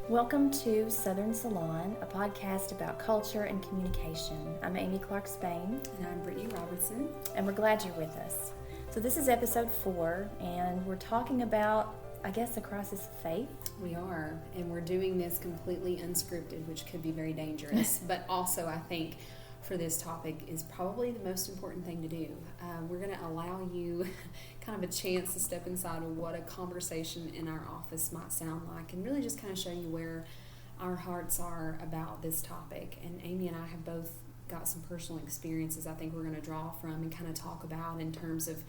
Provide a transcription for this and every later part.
Welcome to Southern Salon, a podcast about culture and communication. I'm Amy Clark Spain. And I'm Brittany Robertson. And we're glad you're with us. So this is episode 4, and we're talking about, I guess, a crisis of faith. We are, and we're doing this completely unscripted, which could be very dangerous, but also I think for this topic is probably the most important thing to do. We're going to allow you kind of a chance to step inside of what a conversation in our office might sound like and really just kind of show you where our hearts are about this topic. And Amy and I have both got some personal experiences I think we're going to draw from and kind of talk about in terms of,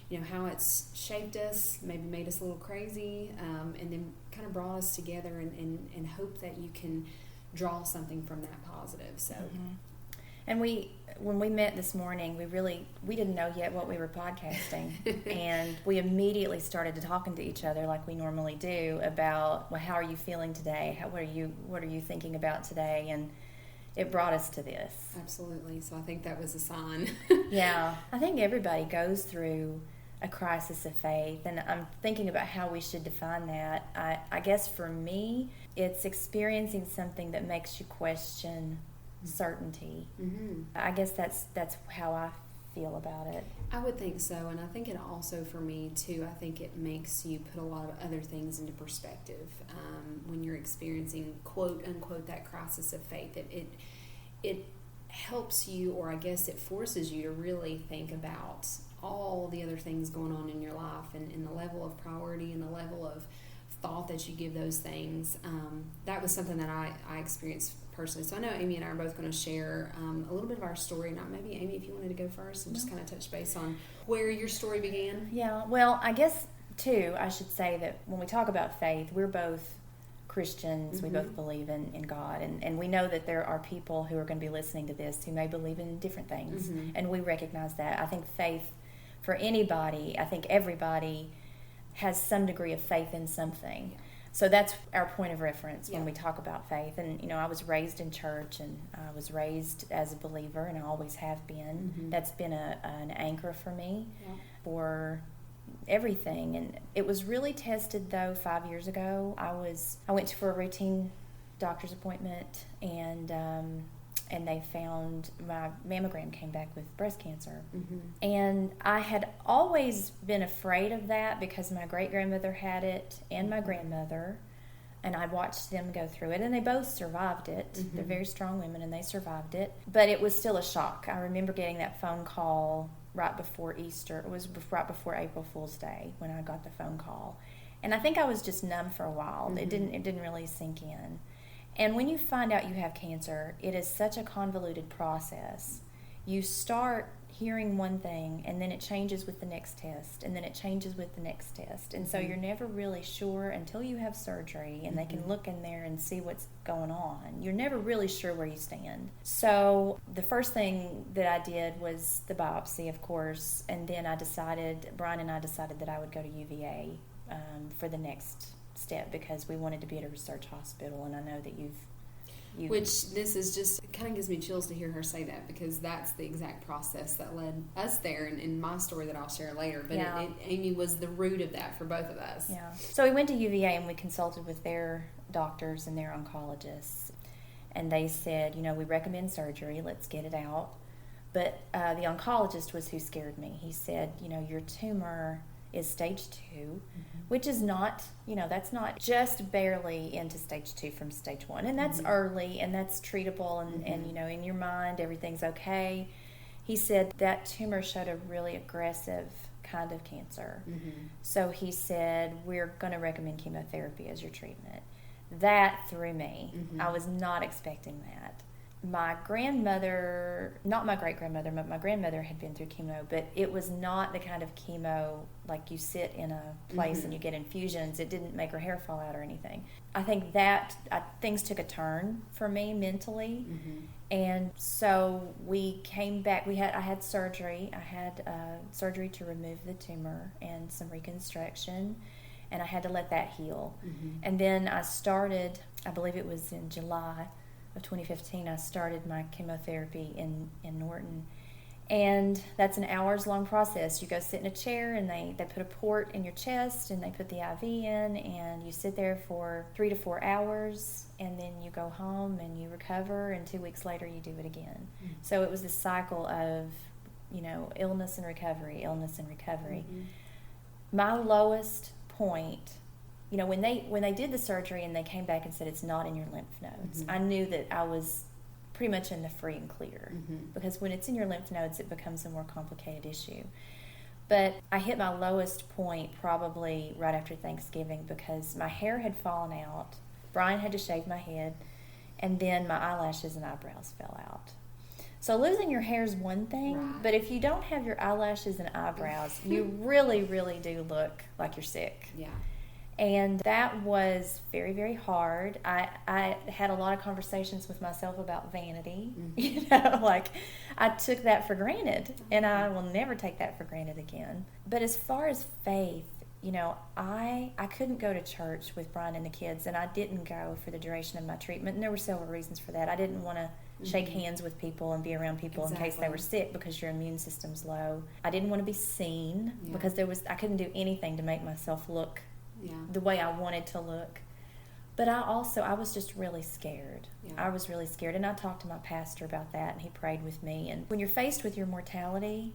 you know, how it's shaped us, maybe made us a little crazy, and then kind of brought us together and hope that you can draw something from that positive. So. Mm-hmm. And when we met this morning, we didn't know yet what we were podcasting. And we immediately started talking to each other like we normally do about, well, how are you feeling today? What are you thinking about today? And it brought us to this. Absolutely. So I think that was a sign. Yeah. I think everybody goes through a crisis of faith. And I'm thinking about how we should define that. I guess for me, it's experiencing something that makes you question certainty. Mm-hmm. I guess that's how I feel about it. I would think so, and I think it also for me too, I think it makes you put a lot of other things into perspective when you're experiencing quote unquote that crisis of faith. It helps you, or I guess it forces you to really think about all the other things going on in your life and the level of priority and the level of thought that you give those things. That was something that I experienced personally. So I know Amy and I are both going to share a little bit of our story. Now, maybe Amy, if you wanted to go first and just kind of touch base on where your story began. Yeah, well, I guess too, I should say that when we talk about faith, we're both Christians. Mm-hmm. We both believe in God, and we know that there are people who are going to be listening to this who may believe in different things, mm-hmm. and we recognize that. I think faith for anybody, I think everybody has some degree of faith in something. Yeah. So that's our point of reference when we talk about faith. And, you know, I was raised in church, and I was raised as a believer, and I always have been. Mm-hmm. That's been an anchor for me for everything. And it was really tested, though, 5 years ago. I went for a routine doctor's appointment, and they found my mammogram came back with breast cancer. Mm-hmm. And I had always been afraid of that because my great-grandmother had it and my grandmother, and I watched them go through it, and they both survived it. Mm-hmm. They're very strong women, and they survived it. But it was still a shock. I remember getting that phone call right before Easter. It was right before April Fool's Day when I got the phone call. And I think I was just numb for a while. Mm-hmm. It didn't really sink in. And when you find out you have cancer, it is such a convoluted process. You start hearing one thing, and then it changes with the next test, and then it changes with the next test. And so you're never really sure until you have surgery, and they can look in there and see what's going on. You're never really sure where you stand. So the first thing that I did was the biopsy, of course, and then Brian and I decided that I would go to UVA for the next step because we wanted to be at a research hospital, and I know that you've which this is just, it kind of gives me chills to hear her say that, because that's the exact process that led us there in my story that I'll share later. But Amy was the root of that for both of us. Yeah. So we went to UVA and we consulted with their doctors and their oncologists, and they said, you know, we recommend surgery, let's get it out. But the oncologist was who scared me. He said, you know, your tumor is stage 2, mm-hmm. which is not, you know, that's not just barely into stage 2 from stage 1. And that's mm-hmm. early, and that's treatable, and, mm-hmm. and, you know, in your mind, everything's okay. He said that tumor showed a really aggressive kind of cancer. Mm-hmm. So he said, we're going to recommend chemotherapy as your treatment. That threw me. Mm-hmm. I was not expecting that. My grandmother, not my great-grandmother, but my grandmother had been through chemo, but it was not the kind of chemo like you sit in a place mm-hmm. and you get infusions. It didn't make her hair fall out or anything. I think that things took a turn for me mentally, mm-hmm. and so we came back. I had surgery. I had surgery to remove the tumor and some reconstruction, and I had to let that heal. Mm-hmm. And then I started, I believe it was in July of 2015, I started my chemotherapy in Norton, And that's an hours long process. You go sit in a chair and they put a port in your chest and they put the IV in and you sit there for 3 to 4 hours and then you go home and you recover and 2 weeks later you do it again. Mm-hmm. So it was this cycle of, illness and recovery, illness and recovery. Mm-hmm. My lowest point, when they did the surgery and they came back and said it's not in your lymph nodes, mm-hmm. I knew that I was pretty much in the free and clear, mm-hmm. because when it's in your lymph nodes it becomes a more complicated issue. But I hit my lowest point probably right after Thanksgiving because my hair had fallen out, Brian had to shave my head, and then my eyelashes and eyebrows fell out. So losing your hair is one thing, right. But if you don't have your eyelashes and eyebrows you really, really do look like you're sick. Yeah. And that was very, very hard. I had a lot of conversations with myself about vanity. Mm-hmm. Like I took that for granted, and I will never take that for granted again. But as far as faith, I couldn't go to church with Brian and the kids, and I didn't go for the duration of my treatment. And there were several reasons for that. I didn't want to shake hands with people and be around people in case they were sick because your immune system's low. I didn't want to be seen because I couldn't do anything to make myself look the way I wanted to look. But I was just really scared. Yeah. I was really scared, and I talked to my pastor about that, and he prayed with me. And when you're faced with your mortality,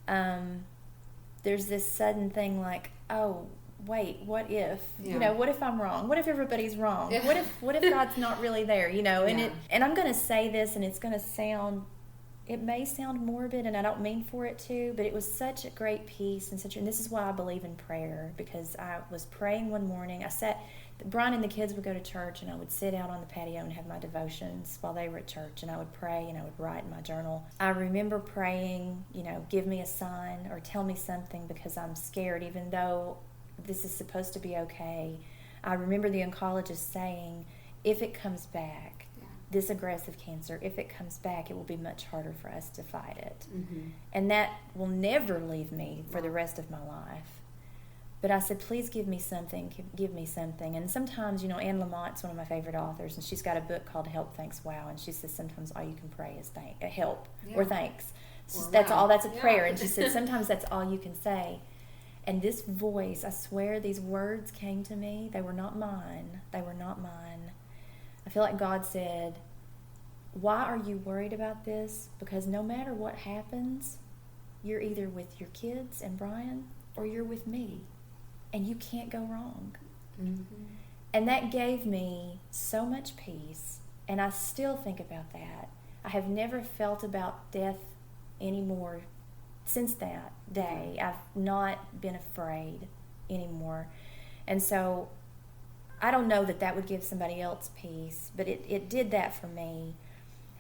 there's this sudden thing like, oh, wait, what if? What if I'm wrong? What if everybody's wrong? Yeah. What if God's not really there? And I'm going to say this, and it's going to it may sound morbid, and I don't mean for it to, but it was such a great peace and this is why I believe in prayer, because I was praying one morning. Brian and the kids would go to church, and I would sit out on the patio and have my devotions while they were at church, and I would pray and I would write in my journal. I remember praying, give me a sign or tell me something because I'm scared, even though this is supposed to be okay. I remember the oncologist saying, if it comes back, this aggressive cancer, if it comes back, it will be much harder for us to fight it. Mm-hmm. And that will never leave me for the rest of my life. But I said, please give me something, give me something. And sometimes, Anne Lamott's one of my favorite authors, and she's got a book called Help, Thanks, Wow, and she says sometimes all you can pray is help or thanks. Or that's all, that's a prayer. And she said sometimes that's all you can say. And this voice, I swear these words came to me. They were not mine. They were not mine. I feel like God said, why are you worried about this? Because no matter what happens, you're either with your kids and Brian or you're with me. And you can't go wrong. Mm-hmm. And that gave me so much peace. And I still think about that. I have never felt about death anymore since that day. I've not been afraid anymore. And so I don't know that would give somebody else peace, but it did that for me.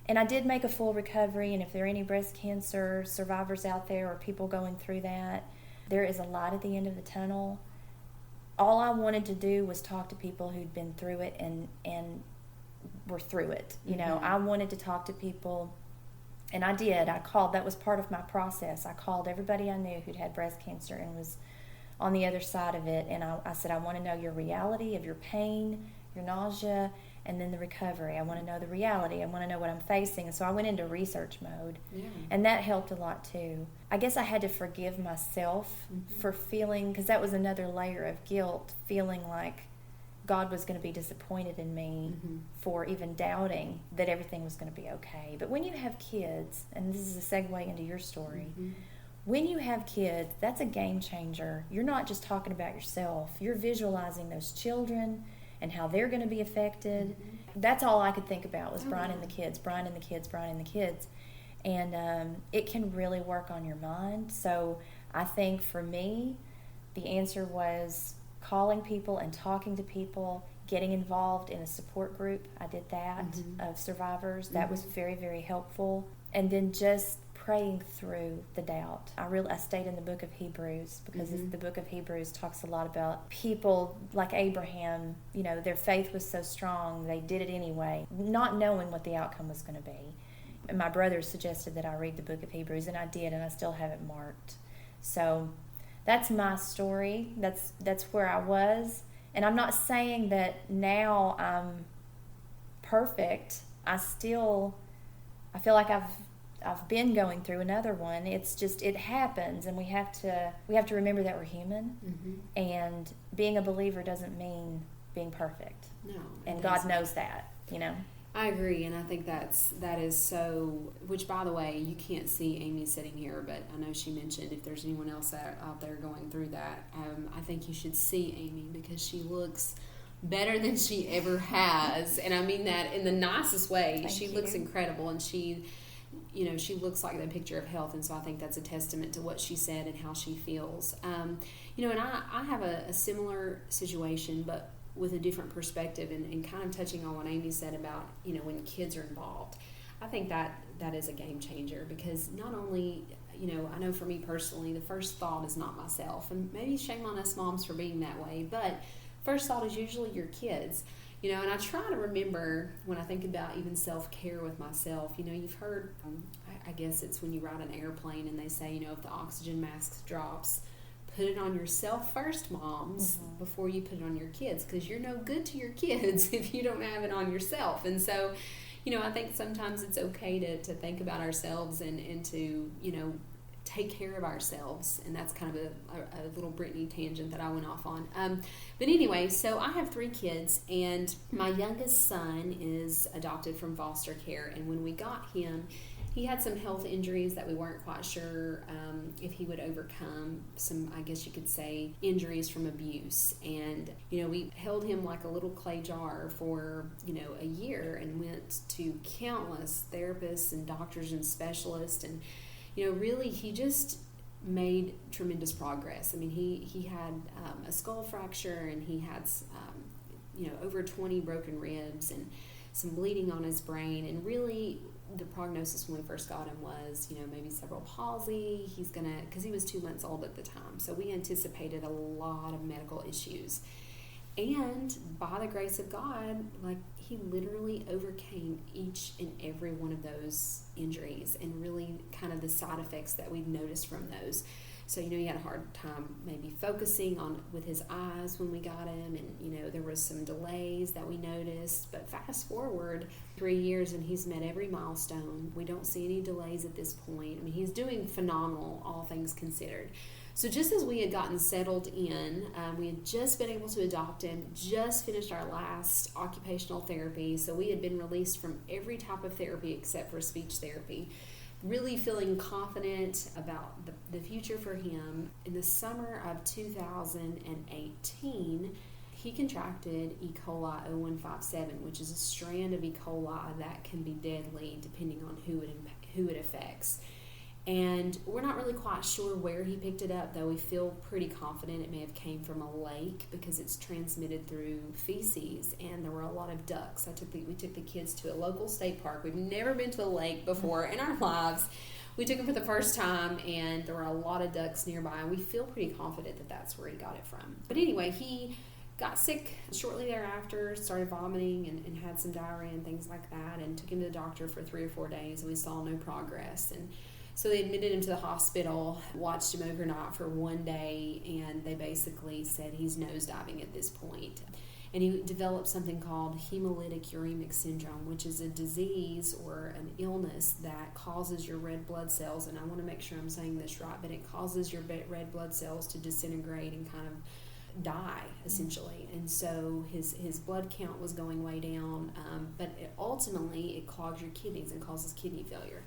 And I did make a full recovery, and if there are any breast cancer survivors out there or people going through that, there is a light at the end of the tunnel. All I wanted to do was talk to people who'd been through it and were through it. Mm-hmm. I wanted to talk to people, and I did. I called. That was part of my process. I called everybody I knew who'd had breast cancer and was on the other side of it, and I said, I want to know your reality of your pain, your nausea, and then the recovery. I want to know the reality. I want to know what I'm facing. And so I went into research mode, and that helped a lot too. I guess I had to forgive myself for feeling, because that was another layer of guilt, feeling like God was going to be disappointed in me for even doubting that everything was going to be okay. But when you have kids, and this is a segue into your story, when you have kids, that's a game changer. You're not just talking about yourself. You're visualizing those children and how they're going to be affected. That's all I could think about was Brian and the kids, Brian and the kids, Brian and the kids. And it can really work on your mind. So I think for me, the answer was calling people and talking to people, getting involved in a support group. I did that, of survivors. That was very, very helpful. And then just praying through the doubt. I stayed in the book of Hebrews because the book of Hebrews talks a lot about people like Abraham. Their faith was so strong, they did it anyway, not knowing what the outcome was going to be. And my brother suggested that I read the book of Hebrews, and I did, and I still have it marked. So that's my story. That's where I was. And I'm not saying that now I'm perfect. I feel like I've I've been going through another one. It's just, it happens, and we have to remember that we're human, and being a believer doesn't mean being perfect. No, and God knows that, you know. I agree, and I think that is so. Which, by the way, you can't see Amy sitting here, but I know she mentioned if there's anyone else out there going through that, I think you should see Amy, because she looks better than she ever has, and I mean that in the nicest way. She looks incredible, and she looks like the picture of health, and so I think that's a testament to what she said and how she feels. And I have a similar situation, but with a different perspective, and kind of touching on what Amy said about, when kids are involved. I think that is a game changer, because not only, I know for me personally, the first thought is not myself, and maybe shame on us moms for being that way, but first thought is usually your kids. And I try to remember when I think about even self-care with myself. You've heard, I guess it's when you ride an airplane and they say, if the oxygen mask drops, put it on yourself first, moms, before you put it on your kids, because you're no good to your kids if you don't have it on yourself. And so, I think sometimes it's okay to think about ourselves and to, take care of ourselves. And that's kind of a little Brittany tangent that I went off on. But anyway, so I have 3 kids, and my youngest son is adopted from foster care. And when we got him, he had some health injuries that we weren't quite sure if he would overcome, some, I guess you could say, injuries from abuse. And, we held him like a little clay jar for, a year, and went to countless therapists and doctors and specialists. And, really he just made tremendous progress. I mean, he had a skull fracture, and he had, over 20 broken ribs and some bleeding on his brain. And really, the prognosis when we first got him was, maybe cerebral palsy. Because he was 2 months old at the time. So we anticipated a lot of medical issues. And by the grace of God, he literally overcame each and every one of those injuries, and really kind of the side effects that we'd noticed from those. So, he had a hard time maybe focusing with his eyes when we got him, and, there was some delays that we noticed. But fast forward 3 years, and he's met every milestone. We don't see any delays at this point. I mean, he's doing phenomenal, all things considered. So just as we had gotten settled in, we had just been able to adopt him, just finished our last occupational therapy. So we had been released from every type of therapy except for speech therapy. Really feeling confident about the future for him. In the summer of 2018, he contracted E. coli 0157, which is a strand of E. coli that can be deadly depending on who it affects. And we're not really quite sure where he picked it up, though we feel pretty confident it may have came from a lake, because it's transmitted through feces, and there were a lot of ducks. We took the kids to a local state park. We've never been to a lake before in our lives. We took them for the first time, and there were a lot of ducks nearby, and we feel pretty confident that that's where he got it from. But anyway, he got sick shortly thereafter, started vomiting and had some diarrhea and things like that, and took him to the doctor for 3 or 4 days, and we saw no progress. And so they admitted him to the hospital, watched him overnight for 1 day, and they basically said he's nosediving at this point. And he developed something called hemolytic uremic syndrome, which is a disease or an illness that causes your red blood cells, and I want to make sure I'm saying this right, but it causes your red blood cells to disintegrate and kind of die, essentially. And so his blood count was going way down, but ultimately it clogs your kidneys and causes kidney failure.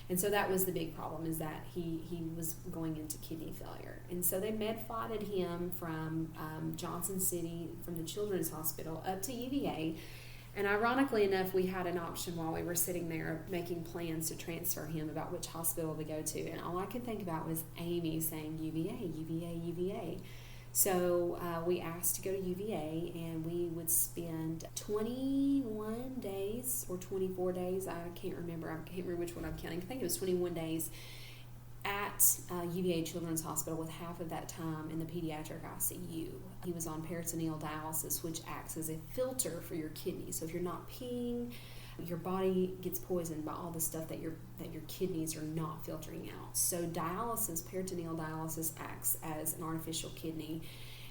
And so that was the big problem, is that he was going into kidney failure. And so they med-flighted him from Johnson City, from the Children's Hospital, up to UVA. And ironically enough, we had an option while we were sitting there making plans to transfer him about which hospital to go to. And all I could think about was Amy saying UVA, UVA, UVA. So we asked to go to UVA, and we would spend 21 days or 24 days. I can't remember which one I'm counting. I think it was 21 days at UVA Children's Hospital, with half of that time in the pediatric ICU. He was on peritoneal dialysis, which acts as a filter for your kidneys. So if you're not peeing, your body gets poisoned by all the stuff that your kidneys are not filtering out. So peritoneal dialysis acts as an artificial kidney,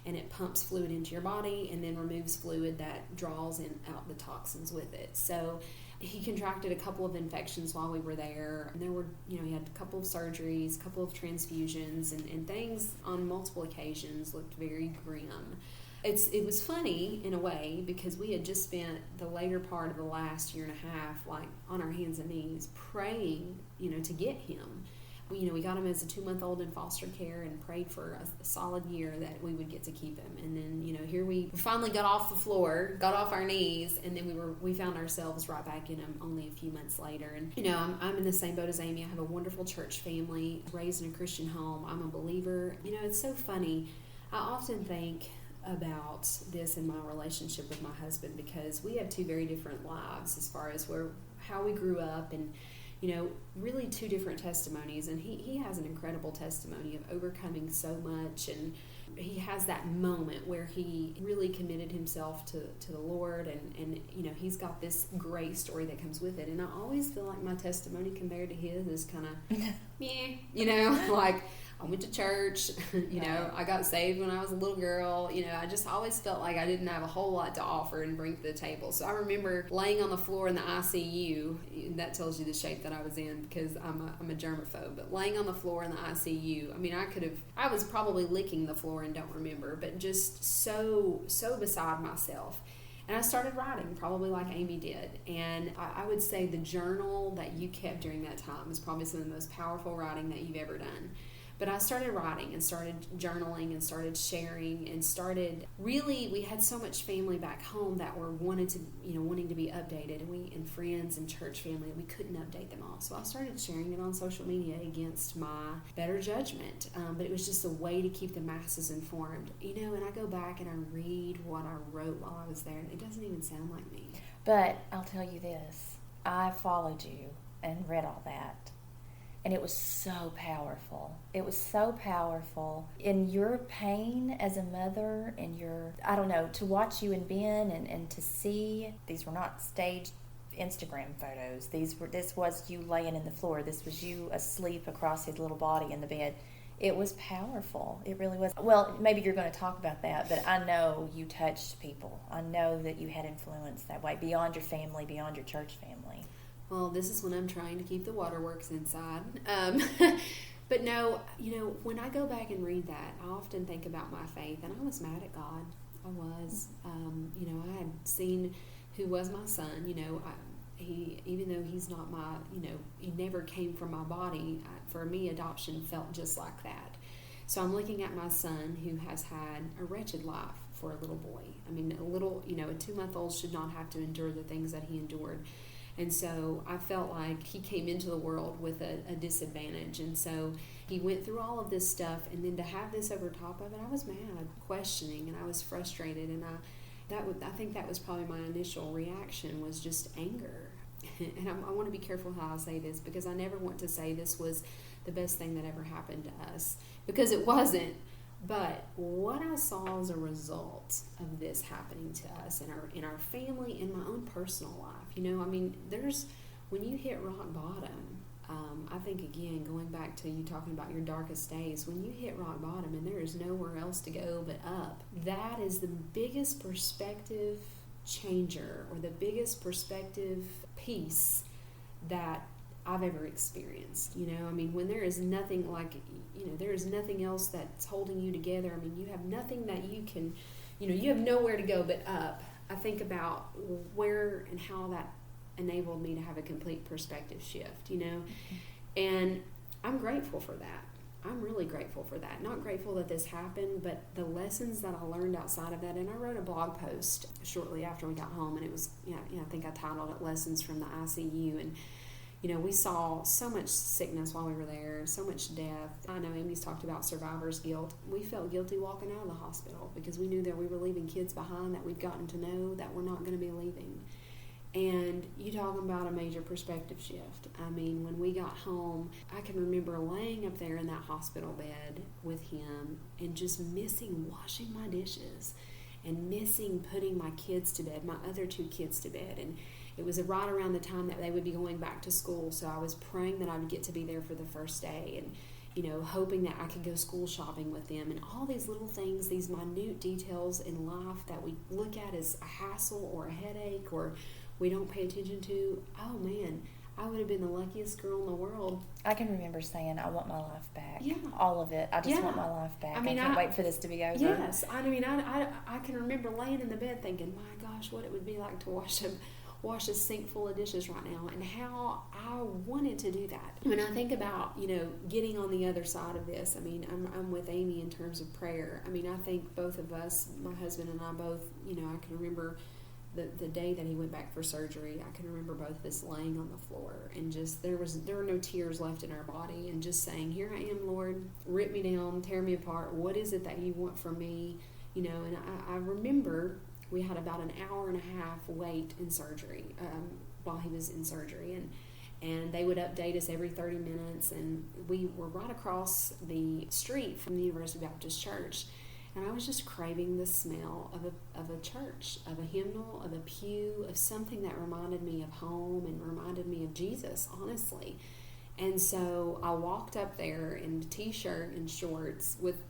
and it pumps fluid into your body and then removes fluid that draws out the toxins with it. So he contracted a couple of infections while we were there. And there were, he had a couple of surgeries, a couple of transfusions, and things on multiple occasions looked very grim. It was funny in a way because we had just spent the later part of the last year and a half like on our hands and knees praying, to get him. We got him as a 2-month-old in foster care and prayed for a solid year that we would get to keep him. And then, here we finally got off the floor, got off our knees, and then we found ourselves right back in him only a few months later. And, I'm in the same boat as Amy. I have a wonderful church family, raised in a Christian home. I'm a believer. It's so funny. I often think about this in my relationship with my husband because we have two very different lives as far as how we grew up and really two different testimonies. And he has an incredible testimony of overcoming so much, and he has that moment where he really committed himself to the Lord, and he's got this great story that comes with it. And I always feel like my testimony compared to his is kind of meh, like I went to church, I got saved when I was a little girl. I just always felt like I didn't have a whole lot to offer and bring to the table. So I remember laying on the floor in the ICU. That tells you the shape that I was in because I'm a germaphobe. But laying on the floor in the ICU, I was probably licking the floor and don't remember, but just so beside myself. And I started writing, probably like Amy did. And I would say the journal that you kept during that time is probably some of the most powerful writing that you've ever done. But I started writing and started journaling and started sharing and we had so much family back home that were wanting to be updated, and friends and church family, we couldn't update them all. So I started sharing it on social media against my better judgment. But it was just a way to keep the masses informed, and I go back and I read what I wrote while I was there, and it doesn't even sound like me. But I'll tell you this, I followed you and read all that. And it was so powerful. It was so powerful in your pain as a mother and to watch you and Ben and to see, these were not staged Instagram photos. This was you laying in the floor. This was you asleep across his little body in the bed. It was powerful. It really was. Well, maybe you're going to talk about that, but I know you touched people. I know that you had influence that way beyond your family, beyond your church family. Well, this is when I'm trying to keep the waterworks inside. But no, when I go back and read that, I often think about my faith, and I was mad at God. I was. I had seen who was my son. He, even though he's not my, he never came from my body. For me, adoption felt just like that. So I'm looking at my son who has had a wretched life for a little boy. A 2-month-old should not have to endure the things that he endured. And so I felt like he came into the world with a disadvantage. And so he went through all of this stuff, and then to have this over top of it, I was mad, questioning, and I was frustrated. And I think that was probably my initial reaction, was just anger. And I want to be careful how I say this, because I never want to say this was the best thing that ever happened to us, because it wasn't. But what I saw as a result of this happening to us in our family, in my own personal life, when you hit rock bottom, I think, again, going back to you talking about your darkest days, when you hit rock bottom and there is nowhere else to go but up, that is the biggest perspective changer, or the biggest perspective piece that I've ever experienced. When there is nothing there is nothing else that's holding you together. You have nothing that you can, you have nowhere to go but up. I think about where and how that enabled me to have a complete perspective shift, and I'm grateful for that. I'm really grateful for that. Not grateful that this happened, but the lessons that I learned outside of that. And I wrote a blog post shortly after we got home, and it was, I think I titled it Lessons from the ICU. And we saw so much sickness while we were there, so much death. I know Amy's talked about survivor's guilt. We felt guilty walking out of the hospital because we knew that we were leaving kids behind that we'd gotten to know that we're not going to be leaving. And you talking about a major perspective shift. When we got home, I can remember laying up there in that hospital bed with him and just missing washing my dishes and missing putting my kids to bed, my other 2 kids to bed. And it was right around the time that they would be going back to school, so I was praying that I would get to be there for the first day, and hoping that I could go school shopping with them, and all these little things, these minute details in life that we look at as a hassle or a headache or we don't pay attention to, oh man, I would have been the luckiest girl in the world. I can remember saying, I want my life back. Yeah. All of it. I just want my life back. I can't wait for this to be over. Yes. I mean, I can remember laying in the bed thinking, my gosh, what it would be like to wash a sink full of dishes right now, and how I wanted to do that. When I think about, getting on the other side of this, I mean, I'm with Amy in terms of prayer. I mean, I think both of us, my husband and I both, I can remember the day that he went back for surgery. I can remember both of us laying on the floor, and just there were no tears left in our body, and just saying, here I am, Lord, rip me down, tear me apart. What is it that you want from me? And I remember we had about an hour and a half wait in surgery, while he was in surgery, and they would update us every 30 minutes, and we were right across the street from the University Baptist Church. And I was just craving the smell of a church, of a hymnal, of a pew, of something that reminded me of home and reminded me of Jesus, honestly. And so I walked up there in a t-shirt and shorts with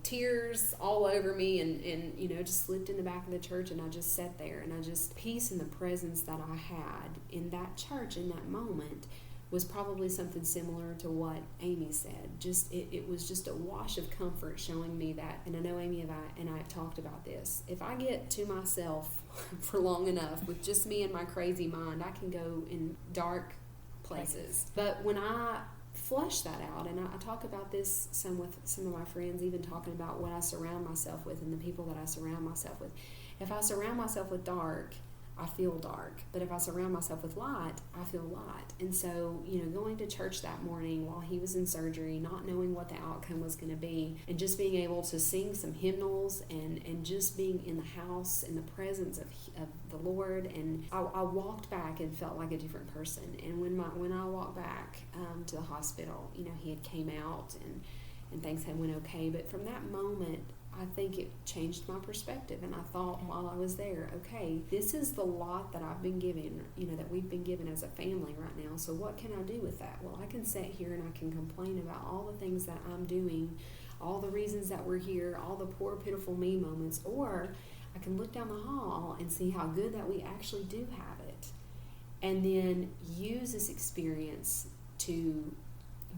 tears all over me, and just slipped in the back of the church, and I just sat there, and peace in the presence that I had in that church in that moment was probably something similar to what Amy said. It was just a wash of comfort, showing me that, and I know Amy and I have talked about this, if I get to myself for long enough with just me and my crazy mind, I can go in dark places. But when I flush that out, and I talk about this some with some of my friends, even talking about what I surround myself with and the people that I surround myself with. If I surround myself with dark, I feel dark. But if I surround myself with light, I feel light. And so, going to church that morning while he was in surgery, not knowing what the outcome was going to be, and just being able to sing some hymnals, and just being in the house in the presence of the Lord, and I walked back and felt like a different person. And when I walked back to the hospital, he had came out, and things had went okay. But from that moment, I think it changed my perspective, and I thought while I was there, okay, this is the lot that I've been given, that we've been given as a family right now, so what can I do with that? Well, I can sit here and I can complain about all the things that I'm doing, all the reasons that we're here, all the poor, pitiful me moments, or I can look down the hall and see how good that we actually do have it, and then use this experience to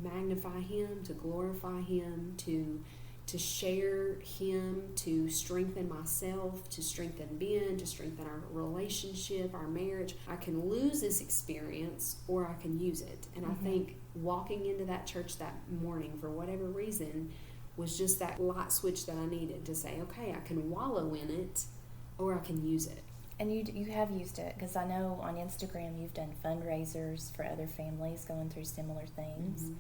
magnify him, to glorify him, to share him, to strengthen myself, to strengthen Ben, to strengthen our relationship, our marriage. I can lose this experience, or I can use it. And I think walking into that church that morning, for whatever reason, was just that light switch that I needed to say, okay, I can wallow in it, or I can use it. And you have used it, because I know on Instagram you've done fundraisers for other families going through similar things. Mm-hmm.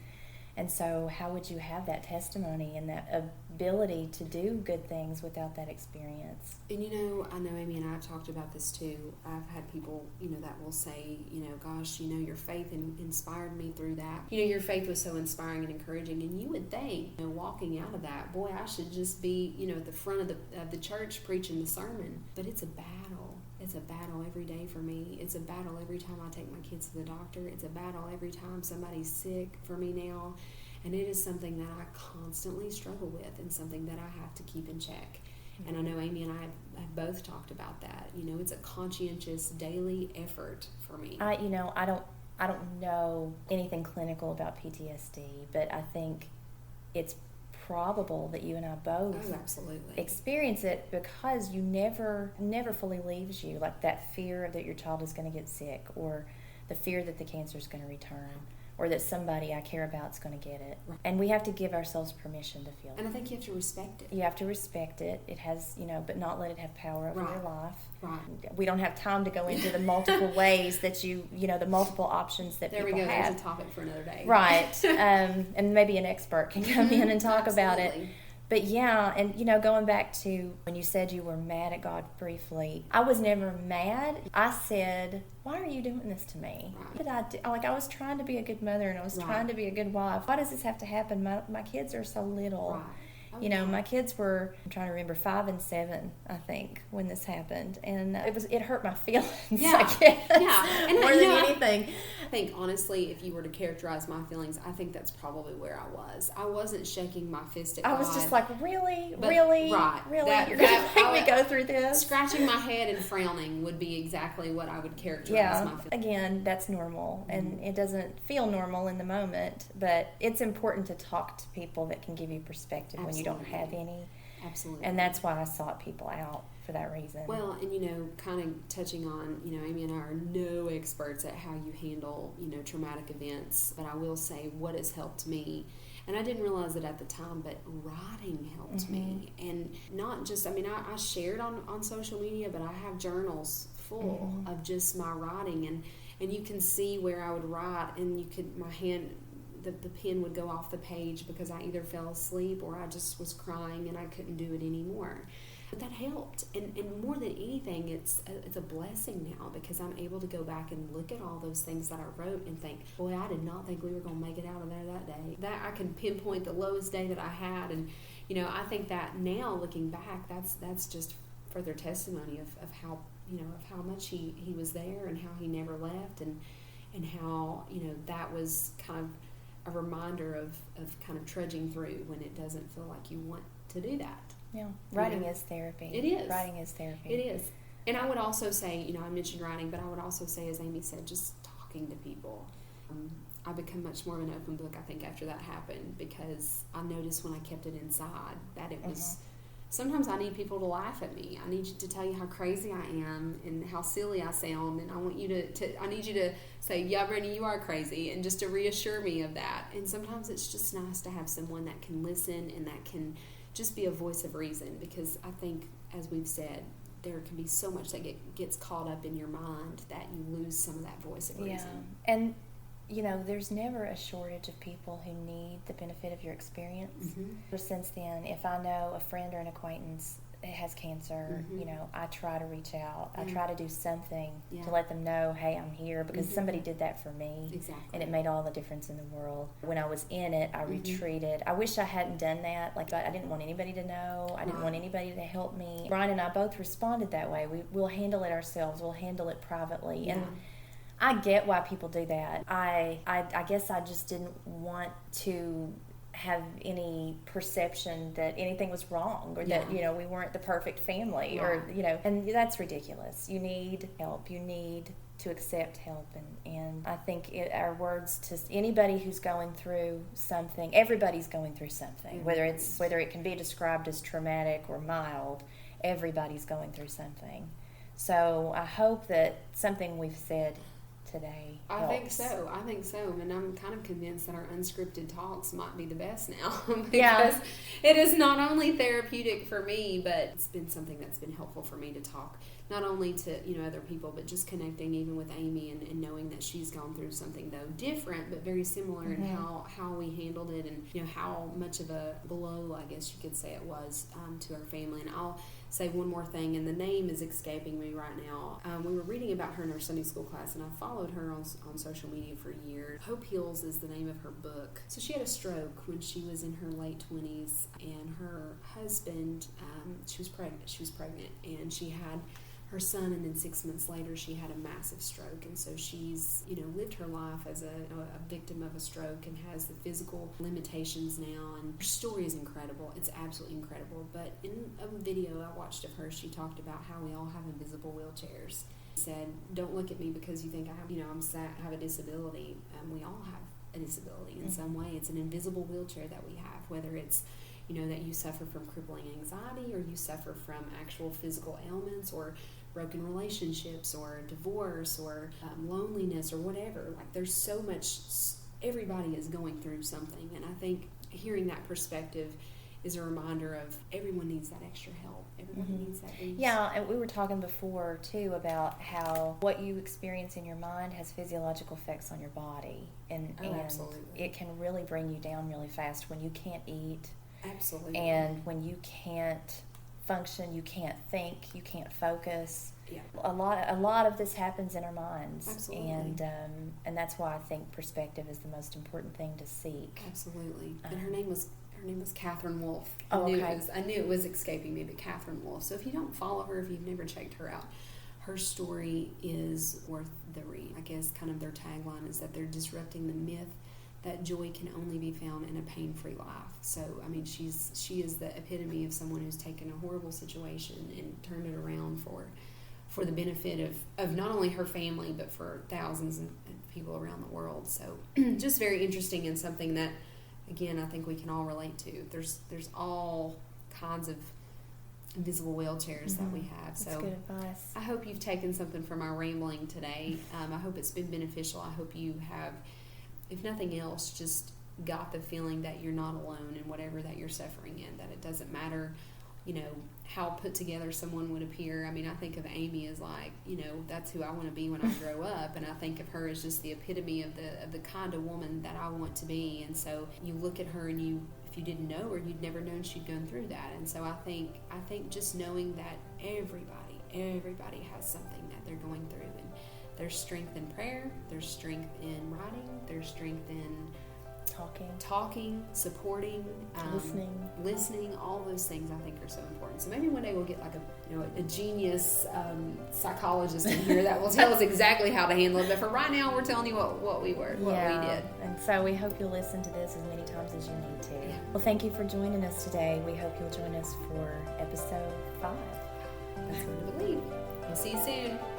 And so how would you have that testimony and that ability to do good things without that experience? And I know Amy and I have talked about this too. I've had people, that will say, gosh, your faith inspired me through that. Your faith was so inspiring and encouraging. And you would think, walking out of that, boy, I should just be, at the front of the church preaching the sermon. But it's a battle. It's a battle every day for me. It's a battle every time I take my kids to the doctor. It's a battle every time somebody's sick for me now. And it is something that I constantly struggle with, and something that I have to keep in check. And I know Amy and I have both talked about that. It's a conscientious daily effort for me. I don't know anything clinical about PTSD, but I think it's probable that you and I both experience it, because you never fully leaves you, like that fear that your child is going to get sick, or the fear that the cancer is going to return, or that somebody I care about is going to get it. Right. And we have to give ourselves permission to feel it. And I think you have to respect it. You have to respect it. It has, but not let it have power over your life. Right. We don't have time to go into the multiple ways that the multiple options that people have. There we go. There's a topic for another day. Right. And maybe an expert can come in and talk about it. But yeah, and going back to when you said you were mad at God briefly, I was never mad. I said, why are you doing this to me? What did I do? I was trying to be a good mother, and I was trying to be a good wife. Why does this have to happen? My kids are so little. Right. My kids were, I'm trying to remember, 5 and 7, I think, when this happened, and it hurt my feelings. Yeah, I guess, and more than anything. I think honestly, if you were to characterize my feelings, I think that's probably where I was. I wasn't shaking my fist at God. I was just like, really, right? Really, you're going to make me go through this? Scratching my head and frowning would be exactly what I would characterize my feelings. Again, that's normal, and it doesn't feel normal in the moment, but it's important to talk to people that can give you perspective when you don't have any. Absolutely. And that's why I sought people out for that reason. Well, and kind of touching on, Amy and I are no experts at how you handle, traumatic events, but I will say what has helped me, and I didn't realize it at the time, but writing helped me. And not just, I shared on social media, but I have journals full of just my writing, and you can see where I would write, and my hand, the pen would go off the page because I either fell asleep or I just was crying and I couldn't do it anymore. But that helped, and more than anything, it's a blessing now because I'm able to go back and look at all those things that I wrote and think, boy, I did not think we were going to make it out of there that day. That I can pinpoint the lowest day that I had, and I think that now looking back, that's just further testimony of how of how much he was there and how he never left, and how that was kind of a reminder of kind of trudging through when it doesn't feel like you want to do that. Yeah, writing is therapy. It is. Writing is therapy. It is. And I would also say, I mentioned writing, but I would also say, as Amy said, just talking to people. I become much more of an open book, I think, after that happened, because I noticed when I kept it inside that it was, sometimes I need people to laugh at me. I need to tell you how crazy I am and how silly I sound, and I want you I need you to say, yeah, Brittany, you are crazy, and just to reassure me of that. And sometimes it's just nice to have someone that can listen and that can just be a voice of reason, because I think, as we've said, there can be so much that gets caught up in your mind that you lose some of that voice of reason. And there's never a shortage of people who need the benefit of your experience. Since then, if I know a friend or an acquaintance has cancer, I try to reach out. I try to do something to let them know, hey, I'm here, because somebody did that for me. Exactly. And it made all the difference in the world. When I was in it, I retreated. I wish I hadn't done that. Like, I didn't want anybody to know. I didn't want anybody to help me. Brian and I both responded that way. We'll handle it ourselves. We'll handle it privately. Yeah. And I get why people do that. I guess I just didn't want to have any perception that anything was wrong, or that we weren't the perfect family, or and that's ridiculous. You need help. You need to accept help, and I think our words to anybody who's going through something. Everybody's going through something, whether it can be described as traumatic or mild. Everybody's going through something. So I hope that something we've said today helps. I think so, and I'm kind of convinced that our unscripted talks might be the best now, because it is not only therapeutic for me, but it's been something that's been helpful for me to talk not only to other people, but just connecting even with Amy and knowing that she's gone through something, though different but very similar, in how we handled it, and how much of a blow, I guess you could say, it was to our family. And I'll say one more thing, and the name is escaping me right now. We were reading about her in our Sunday school class, and I followed her on social media for years. Hope Heals is the name of her book. So she had a stroke when she was in her late 20s, and her husband, she was pregnant, and she had her son, and then 6 months later she had a massive stroke. And so she's lived her life as a victim of a stroke and has the physical limitations now, and her story is incredible. It's absolutely incredible. But in a video I watched of her, she talked about how we all have invisible wheelchairs. She said, don't look at me because you think I have a disability. We all have a disability in some way. It's an invisible wheelchair that we have, whether it's that you suffer from crippling anxiety, or you suffer from actual physical ailments, or broken relationships, or divorce, or loneliness, or whatever. Like, there's so much. Everybody is going through something, and I think hearing that perspective is a reminder of everyone needs that extra help. Everybody needs that boost. Yeah, and we were talking before too about how what you experience in your mind has physiological effects on your body, and absolutely. It can really bring you down really fast when you can't eat. Absolutely. And when you can't function, you can't think, you can't focus. Yeah. A lot of this happens in our minds. Absolutely. And that's why I think perspective is the most important thing to seek. Absolutely. And her Her name was Catherine Wolfe. Oh, okay. I knew it was escaping me, but Catherine Wolfe. So if you don't follow her, if you've never checked her out, her story is worth the read. I guess kind of their tagline is that they're disrupting the myth that joy can only be found in a pain-free life. So, I mean, she is the epitome of someone who's taken a horrible situation and turned it around for the benefit of not only her family, but for thousands of people around the world. So, just very interesting and something that, again, I think we can all relate to. There's all kinds of invisible wheelchairs that we have. That's so good advice. I hope you've taken something from our rambling today. I hope it's been beneficial. I hope you have, if nothing else, just got the feeling that you're not alone in whatever that you're suffering in, that it doesn't matter, how put together someone would appear. I mean, I think of Amy as like, that's who I want to be when I grow up, and I think of her as just the epitome of the kind of woman that I want to be. And so you look at her and if you didn't know her, you'd never known she'd gone through that. And so I think just knowing that everybody has something that they're going through, and there's strength in prayer, there's strength in writing, there's strength in talking, supporting, listening, all those things I think are so important. So maybe one day we'll get like a genius psychologist in here that will tell us exactly how to handle it. But for right now, we're telling you what we did. And so we hope you'll listen to this as many times as you need to. Yeah. Well, thank you for joining us today. We hope you'll join us for episode 5. That's what I believe. We'll see you soon.